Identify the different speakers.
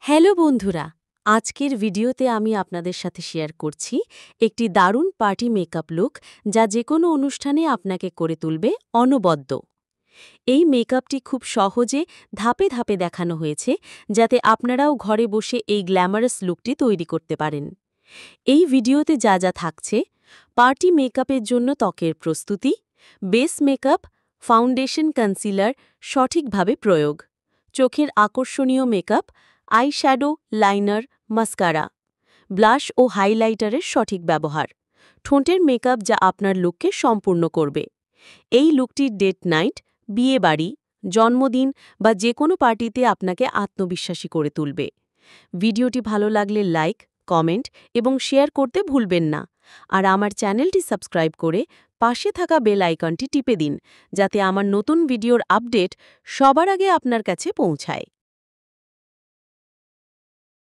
Speaker 1: Hello বন্ধুরা, আজকের ভিডিওতে আমি আপনাদের সাথে শেয়ার করছি একটি দারুণ পার্টি মেকআপ লুক যা যেকোনো অনুষ্ঠানে আপনাকে করে তুলবে অনবদ্য। এই মেকআপটি খুব সহজে ধাপে ধাপে দেখানো হয়েছে যাতে আপনারাও ঘরে বসে এই গ্ল্যামারাস লুকটি তৈরি করতে পারেন। এই ভিডিওতে যা যা থাকছে: পার্টি মেকআপের জন্য ত্বকের প্রস্তুতি, বেস মেকআপ, ফাউন্ডেশন কনসিলার সঠিকভাবে প্রয়োগ, চোখের আকর্ষণীয় makeup, eyeshadow, liner, mascara, blush ও হাইলাইটারের সঠিক ব্যবহার, ঠোঁটের মেকআপ যা আপনার লুককে সম্পূর্ণ করবে। এই লুকটির ডেট নাইট, বিয়েবাড়ি, জন্মদিন বা যে কোনো পার্টিতে আপনাকে আত্মবিশ্বাসী করে তুলবে। ভিডিওটি ভালো লাগলে লাইক, কমেন্ট এবং শেয়ার করতে ভুলবেন না। আর আমার চ্যানেলটি সাবস্ক্রাইব করে পাশে থাকা বেল আইকনটি টিপে দিন যাতে আমার নতুন ভিডিওর আপডেট সবার আগে আপনার কাছে পৌঁছায়।